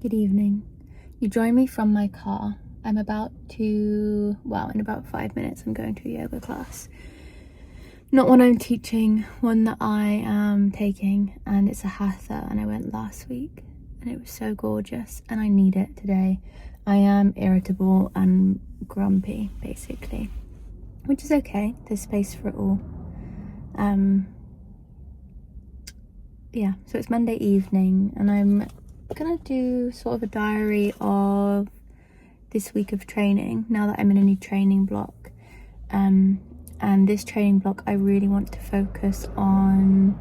Good evening. You join me from my car. I'm about to, in about 5 minutes I'm going to a yoga class. Not one I'm teaching, one that I am taking, and it's a hatha, and I went last week and it was so gorgeous and I need it today. I am irritable and grumpy basically, which is okay. There's space for it all. So it's Monday evening and I'm gonna do sort of a diary of this week of training now that I'm in a new training block. And this training block I really want to focus on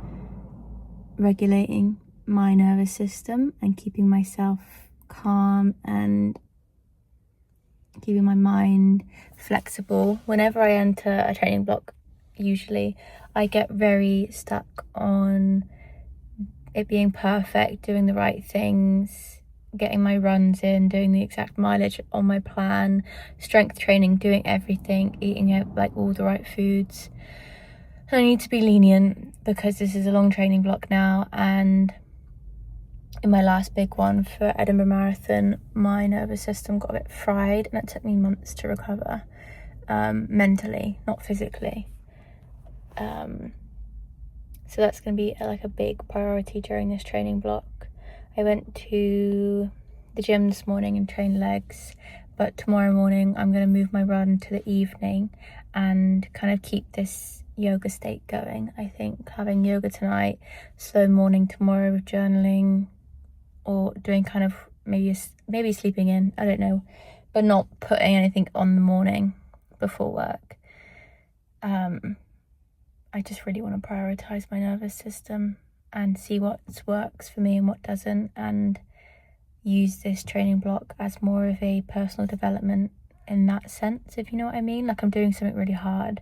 regulating my nervous system and keeping myself calm and keeping my mind flexible. Whenever I enter a training block, usually I get very stuck on it being perfect, doing the right things, getting my runs in, doing the exact mileage on my plan, strength training, doing everything, eating out like all the right foods. And I need to be lenient because this is a long training block now, and in my last big one for Edinburgh Marathon, my nervous system got a bit fried and it took me months to recover, mentally, not physically. So that's going to be like a big priority during this training block. I went to the gym this morning and trained legs, but tomorrow morning I'm going to move my run to the evening and kind of keep this yoga state going. I think having yoga tonight, slow morning tomorrow with journaling, or doing kind of maybe sleeping in, I don't know, but not putting anything on the morning before work. I just really want to prioritize my nervous system and see what works for me and what doesn't, and use this training block as more of a personal development in that sense, if you know what I mean. Like I'm doing something really hard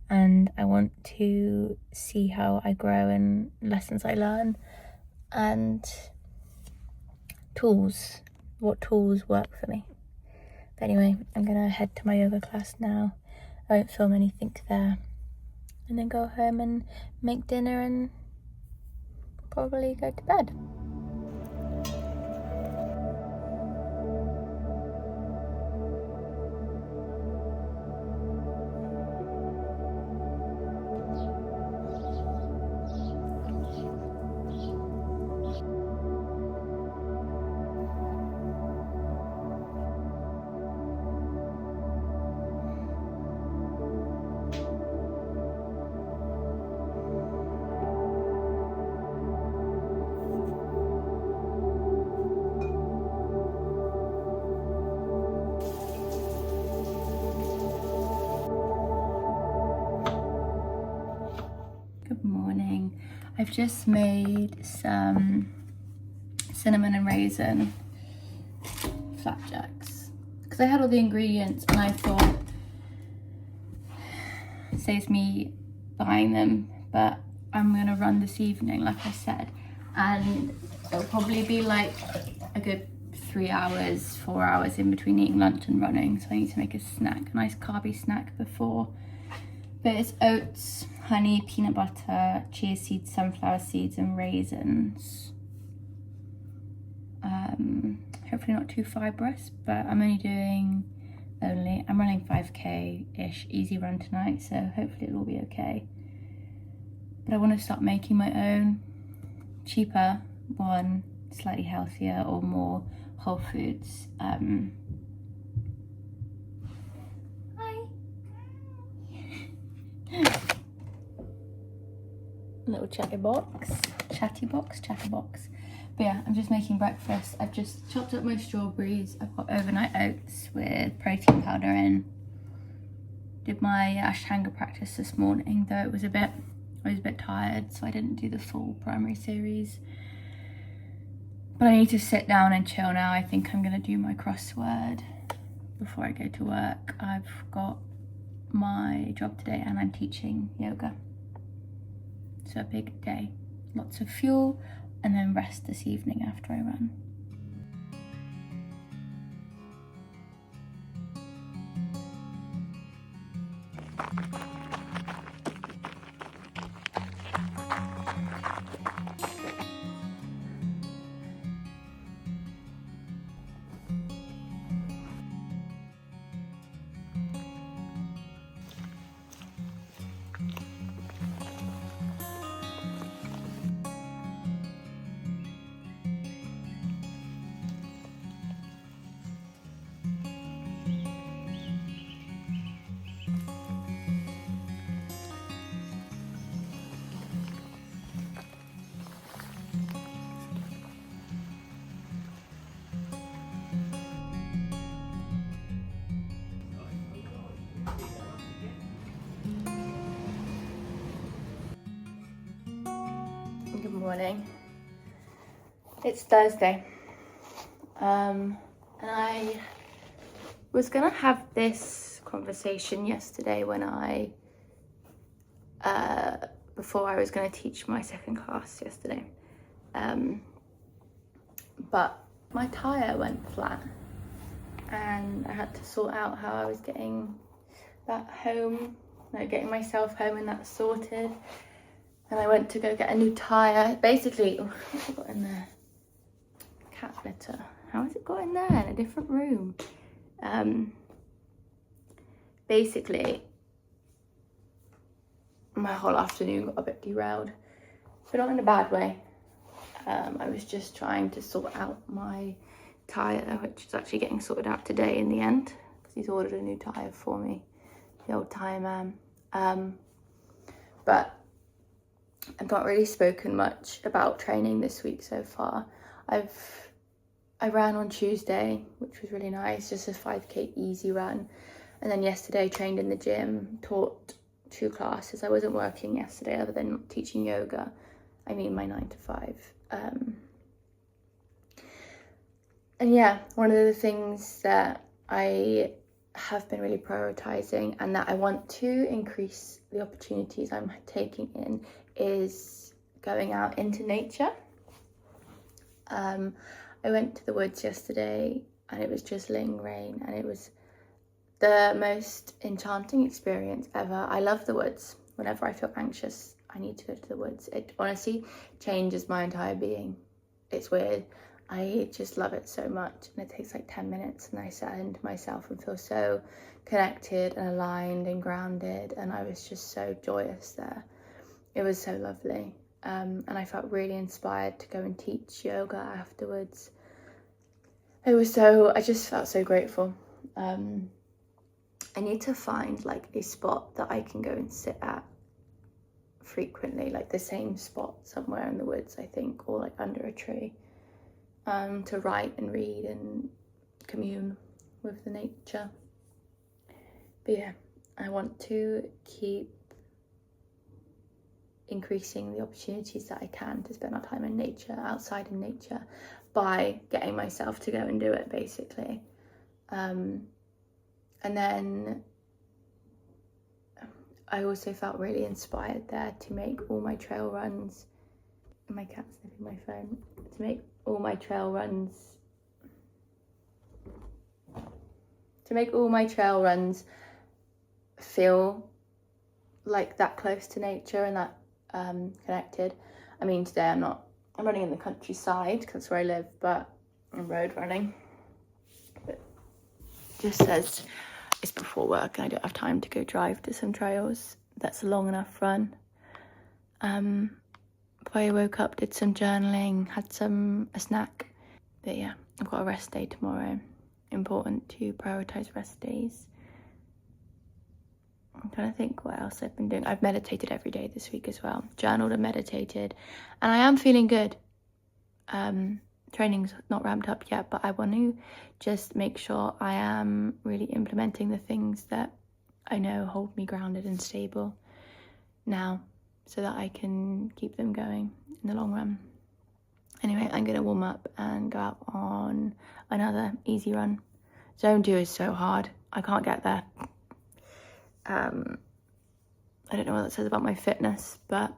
and I want to see how I grow and lessons I learn, and what tools work for me. But anyway, I'm gonna head to my yoga class now. I won't film anything there, and then go home and make dinner and probably go to bed. Good morning. I've just made some cinnamon and raisin flapjacks because I had all the ingredients and I thought it saves me buying them, but I'm gonna run this evening like I said, and it'll probably be like a good 4 hours in between eating lunch and running, so I need to make a nice carby snack before. But it's oats, honey, peanut butter, chia seeds, sunflower seeds and raisins. Hopefully not too fibrous, but I'm running 5k-ish, easy run tonight, so hopefully it'll all be okay. But I want to start making my own cheaper one, slightly healthier or more whole foods. Little chatty box. But yeah, I'm just making breakfast. I've just chopped up my strawberries. I've got overnight oats with protein powder in. Did my Ashtanga practice this morning, though I was a bit tired, so I didn't do the full primary series. But I need to sit down and chill now. I think I'm gonna do my crossword before I go to work. I've got my job today and I'm teaching yoga. So a big day, lots of fuel, and then rest this evening after I run. Good morning. It's Thursday. And I was gonna have this conversation yesterday when before I was gonna teach my second class yesterday. But my tyre went flat and I had to sort out how I was getting that home, getting myself home and that sorted. And I went to go get a new tyre. Basically, what's it got in there? Cat litter. How has it got in there in a different room? Basically, my whole afternoon got a bit derailed, but not in a bad way. I was just trying to sort out my tyre, which is actually getting sorted out today in the end, because he's ordered a new tyre for me, the old tyre man. But I've not really spoken much about training this week so far. I ran on Tuesday, which was really nice, just a 5k easy run. And then yesterday trained in the gym, taught 2 classes. I wasn't working yesterday other than teaching yoga. I mean my 9 to 5. And yeah, one of the things that I have been really prioritizing and that I want to increase the opportunities I'm taking in is going out into nature. I went to the woods yesterday and it was drizzling rain and it was the most enchanting experience ever. I love the woods. Whenever I feel anxious, I need to go to the woods. It honestly changes my entire being. It's weird. I just love it so much, and it takes like 10 minutes and I settle into myself and feel so connected and aligned and grounded, and I was just so joyous there. It was so lovely, and I felt really inspired to go and teach yoga afterwards. I just felt so grateful. I need to find like a spot that I can go and sit at frequently, like the same spot somewhere in the woods, I think, or like under a tree, to write and read and commune with the nature. But yeah, I want to keep increasing the opportunities that I can to spend my time in nature, outside in nature, by getting myself to go and do it, basically. And then I also felt really inspired there to make all my trail runs. My cat's sniffing my phone. To make all my trail runs feel like that close to nature and that connected. I mean, today I'm running in the countryside because that's where I live, but I'm road running. But it just says it's before work and I don't have time to go drive to some trails. That's a long enough run. But I woke up, did some journaling, had a snack. But yeah, I've got a rest day tomorrow. Important to prioritise rest days. I'm trying to think what else I've been doing. I've meditated every day this week as well. Journaled and meditated. And I am feeling good. Training's not ramped up yet, but I want to just make sure I am really implementing the things that I know hold me grounded and stable now, so that I can keep them going in the long run. Anyway, I'm going to warm up and go out on another easy run. Zone 2 is so hard. I can't get there. I don't know what that says about my fitness, but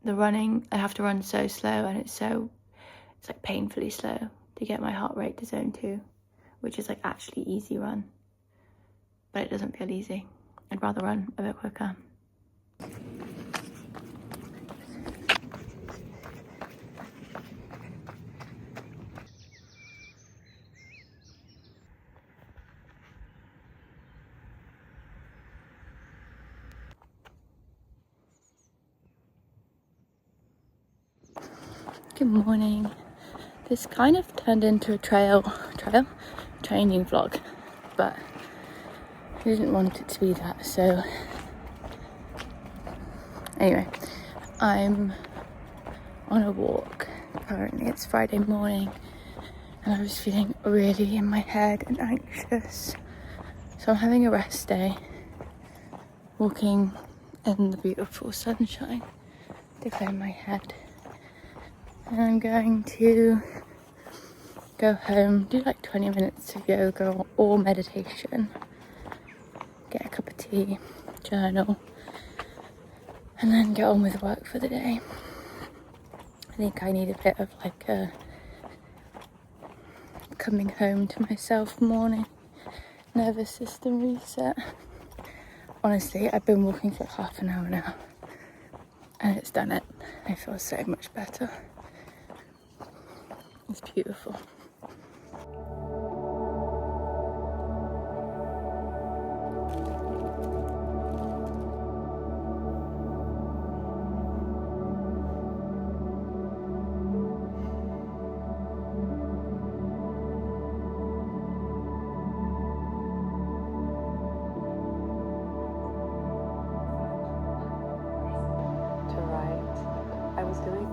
the running, I have to run so slow, and it's like painfully slow to get my heart rate to zone 2, which is like actually easy run. But it doesn't feel easy. I'd rather run a bit quicker. Good morning. This kind of turned into a training vlog, but I didn't want it to be that, so anyway, I'm on a walk currently. It's Friday morning and I was feeling really in my head and anxious, so I'm having a rest day, walking in the beautiful sunshine to clear my head. And I'm going to go home, do like 20 minutes of yoga or meditation, get a cup of tea, journal, and then get on with work for the day. I think I need a bit of like a coming home to myself morning, nervous system reset. Honestly, I've been walking for half an hour now and it's done it. I feel so much better. It's beautiful. To write, I was doing.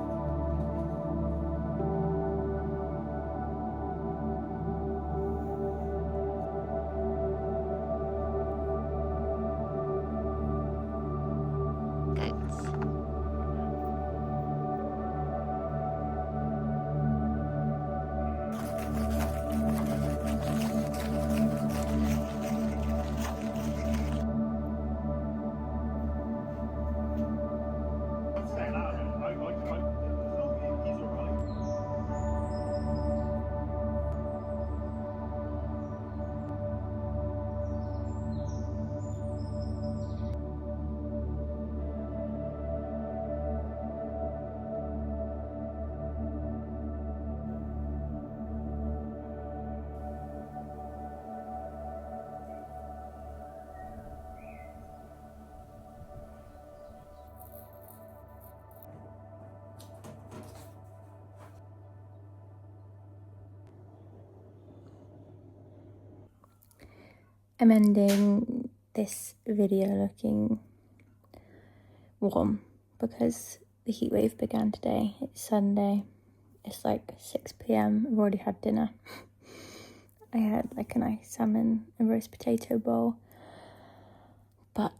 I'm ending this video looking warm because the heat wave began today. It's Sunday. It's like 6 p.m. I've already had dinner. I had like a nice salmon and roast potato bowl. But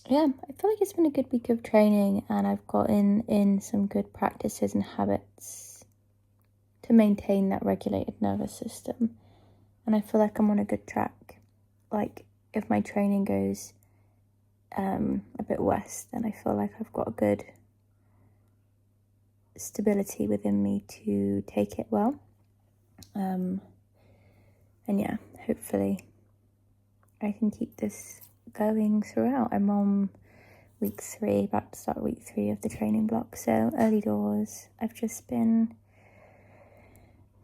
yeah, I feel like it's been a good week of training and I've gotten in some good practices and habits to maintain that regulated nervous system. And I feel like I'm on a good track. Like if my training goes a bit west, then I feel like I've got a good stability within me to take it well. And yeah, hopefully I can keep this going throughout. I'm on week 3, about to start week 3 of the training block, so early doors. I've just been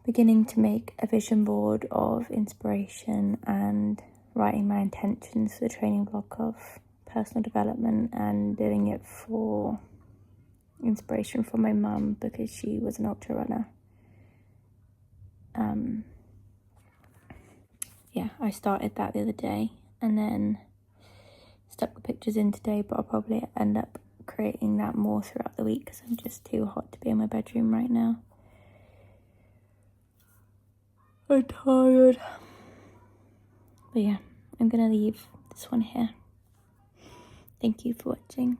beginning to make a vision board of inspiration and writing my intentions for the training block of personal development, and doing it for inspiration from my mum because she was an ultra runner. Yeah, I started that the other day and then stuck the pictures in today, but I'll probably end up creating that more throughout the week because I'm just too hot to be in my bedroom right now. I'm tired. But yeah, I'm gonna leave this one here. Thank you for watching.